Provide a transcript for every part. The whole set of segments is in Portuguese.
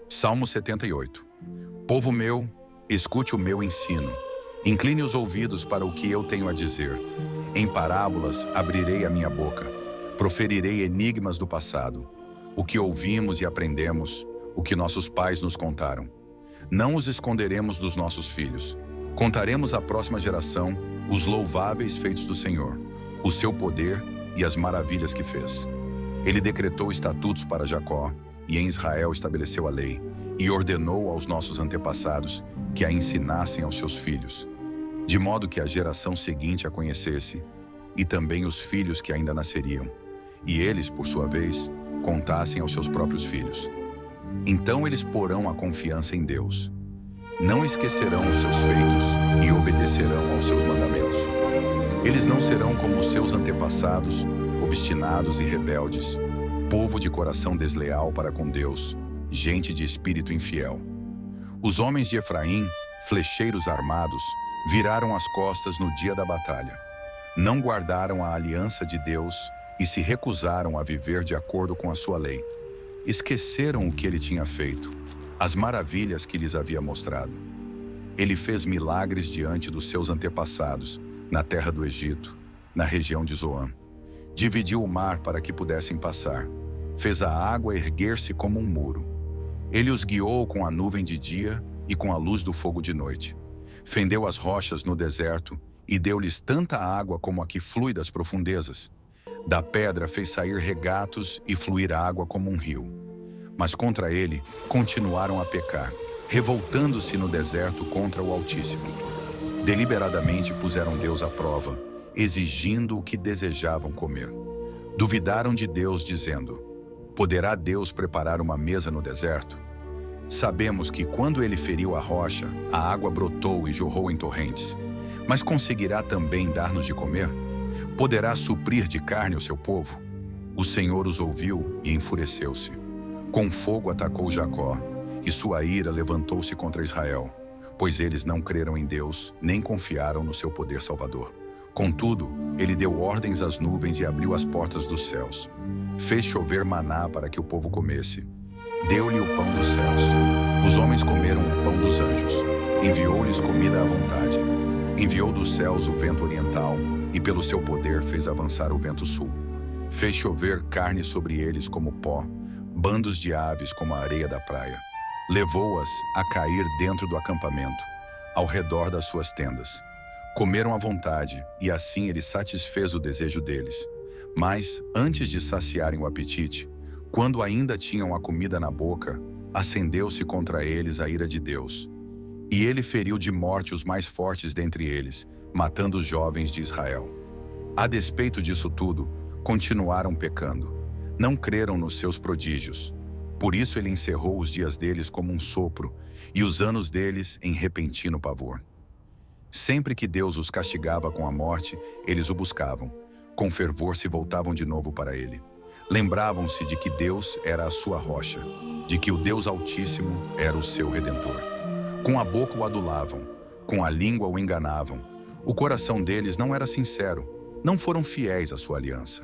Salmo 78. Povo meu, escute o meu ensino. Incline os ouvidos para o que eu tenho a dizer. Em parábolas abrirei a minha boca. Proferirei enigmas do passado. O que ouvimos e aprendemos, o que nossos pais nos contaram. Não os esconderemos dos nossos filhos. Contaremos à próxima geração os louváveis feitos do Senhor, o seu poder e as maravilhas que fez. Ele decretou estatutos para Jacó, e em Israel estabeleceu a lei, e ordenou aos nossos antepassados que a ensinassem aos seus filhos, de modo que a geração seguinte a conhecesse, e também os filhos que ainda nasceriam, e eles, por sua vez, contassem aos seus próprios filhos. Então eles porão a confiança em Deus. Não esquecerão os seus feitos e obedecerão aos seus mandamentos. Eles não serão como os seus antepassados, obstinados e rebeldes, povo de coração desleal para com Deus, gente de espírito infiel. Os homens de Efraim, flecheiros armados, viraram as costas no dia da batalha. Não guardaram a aliança de Deus e se recusaram a viver de acordo com a sua lei. Esqueceram o que ele tinha feito, as maravilhas que lhes havia mostrado. Ele fez milagres diante dos seus antepassados, na terra do Egito, na região de Zoan. Dividiu o mar para que pudessem passar. Fez a água erguer-se como um muro. Ele os guiou com a nuvem de dia e com a luz do fogo de noite. Fendeu as rochas no deserto e deu-lhes tanta água como a que flui das profundezas. Da pedra fez sair regatos e fluir água como um rio. Mas contra ele continuaram a pecar, revoltando-se no deserto contra o Altíssimo. Deliberadamente puseram Deus à prova, exigindo o que desejavam comer. Duvidaram de Deus, dizendo: poderá Deus preparar uma mesa no deserto? Sabemos que quando ele feriu a rocha, a água brotou e jorrou em torrentes. Mas conseguirá também dar-nos de comer? Poderá suprir de carne o seu povo? O Senhor os ouviu e enfureceu-se. Com fogo atacou Jacó, e sua ira levantou-se contra Israel, pois eles não creram em Deus, nem confiaram no seu poder salvador. Contudo, ele deu ordens às nuvens e abriu as portas dos céus. Fez chover maná para que o povo comesse. Deu-lhe o pão dos céus. Os homens comeram o pão dos anjos. Enviou-lhes comida à vontade. Enviou dos céus o vento oriental, e pelo seu poder fez avançar o vento sul. Fez chover carne sobre eles como pó, bandos de aves como a areia da praia. Levou-as a cair dentro do acampamento, ao redor das suas tendas. Comeram à vontade, e assim ele satisfez o desejo deles. Mas, antes de saciarem o apetite, quando ainda tinham a comida na boca, acendeu-se contra eles a ira de Deus. E ele feriu de morte os mais fortes dentre eles, matando os jovens de Israel. A despeito disso tudo, continuaram pecando. Não creram nos seus prodígios. Por isso ele encerrou os dias deles como um sopro, e os anos deles em repentino pavor. Sempre que Deus os castigava com a morte, eles o buscavam. Com fervor se voltavam de novo para ele. Lembravam-se de que Deus era a sua rocha, de que o Deus Altíssimo era o seu Redentor. Com a boca o adulavam, com a língua o enganavam. O coração deles não era sincero, não foram fiéis à sua aliança.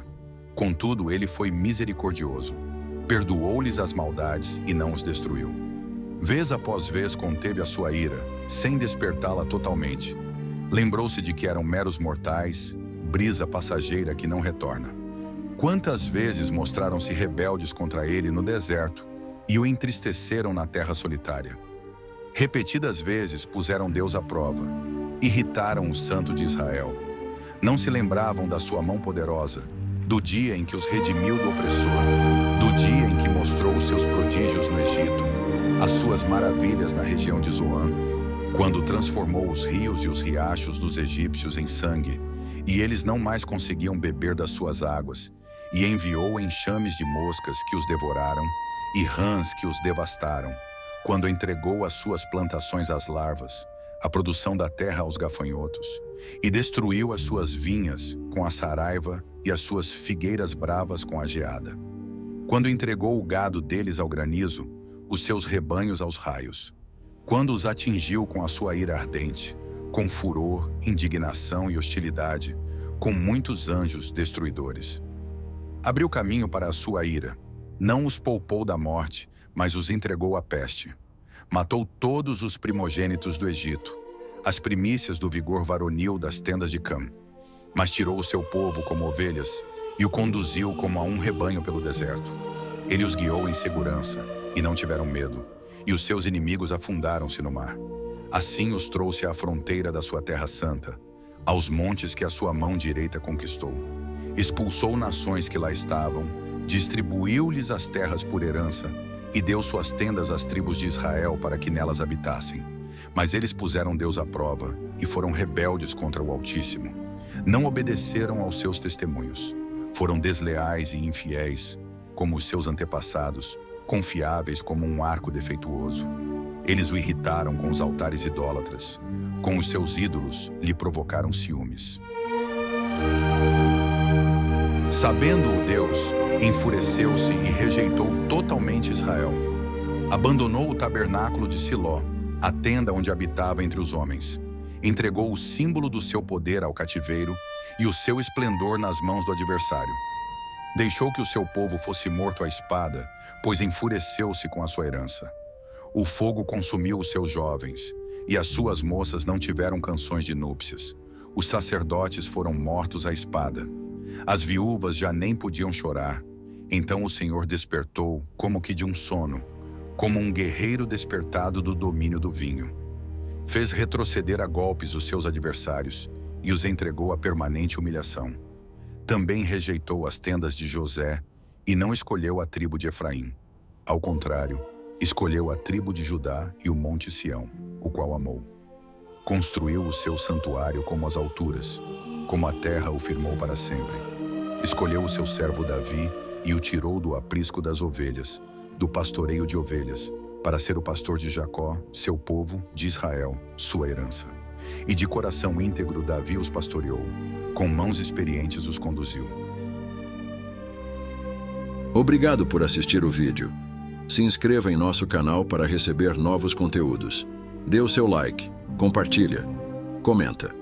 Contudo, ele foi misericordioso. Perdoou-lhes as maldades e não os destruiu. Vez após vez conteve a sua ira, sem despertá-la totalmente. Lembrou-se de que eram meros mortais, brisa passageira que não retorna. Quantas vezes mostraram-se rebeldes contra ele no deserto e o entristeceram na terra solitária. Repetidas vezes puseram Deus à prova, irritaram o Santo de Israel. Não se lembravam da sua mão poderosa, do dia em que os redimiu do opressor, do dia em que mostrou os seus prodígios no Egito, as suas maravilhas na região de Zoan, quando transformou os rios e os riachos dos egípcios em sangue, e eles não mais conseguiam beber das suas águas, e enviou enxames de moscas que os devoraram, e rãs que os devastaram, quando entregou as suas plantações às larvas, a produção da terra aos gafanhotos, e destruiu as suas vinhas com a saraiva e as suas figueiras bravas com a geada. Quando entregou o gado deles ao granizo, os seus rebanhos aos raios. Quando os atingiu com a sua ira ardente, com furor, indignação e hostilidade, com muitos anjos destruidores. Abriu caminho para a sua ira, não os poupou da morte, mas os entregou à peste. Matou todos os primogênitos do Egito, as primícias do vigor varonil das tendas de Cam. Mas tirou o seu povo como ovelhas e o conduziu como a um rebanho pelo deserto. Ele os guiou em segurança e não tiveram medo, e os seus inimigos afundaram-se no mar. Assim os trouxe à fronteira da sua terra santa, aos montes que a sua mão direita conquistou. Expulsou nações que lá estavam, distribuiu-lhes as terras por herança e deu suas tendas às tribos de Israel para que nelas habitassem. Mas eles puseram Deus à prova e foram rebeldes contra o Altíssimo. Não obedeceram aos seus testemunhos. Foram desleais e infiéis, como os seus antepassados, confiáveis como um arco defeituoso. Eles o irritaram com os altares idólatras. Com os seus ídolos, lhe provocaram ciúmes. Sabendo-o Deus, enfureceu-se e rejeitou totalmente Israel. Abandonou o tabernáculo de Siló, a tenda onde habitava entre os homens. Entregou o símbolo do seu poder ao cativeiro e o seu esplendor nas mãos do adversário. Deixou que o seu povo fosse morto à espada, pois enfureceu-se com a sua herança. O fogo consumiu os seus jovens, e as suas moças não tiveram canções de núpcias. Os sacerdotes foram mortos à espada. As viúvas já nem podiam chorar. Então o Senhor despertou como que de um sono, como um guerreiro despertado do domínio do vinho. Fez retroceder a golpes os seus adversários e os entregou à permanente humilhação. Também rejeitou as tendas de José e não escolheu a tribo de Efraim. Ao contrário, escolheu a tribo de Judá e o monte Sião, o qual amou. Construiu o seu santuário como as alturas, como a terra o firmou para sempre. Escolheu o seu servo Davi e o tirou do aprisco das ovelhas, do pastoreio de ovelhas, para ser o pastor de Jacó, seu povo, de Israel, sua herança. E de coração íntegro Davi os pastoreou, com mãos experientes os conduziu. Obrigado por assistir o vídeo. Se inscreva em nosso canal para receber novos conteúdos. Dê o seu like, compartilha, comenta.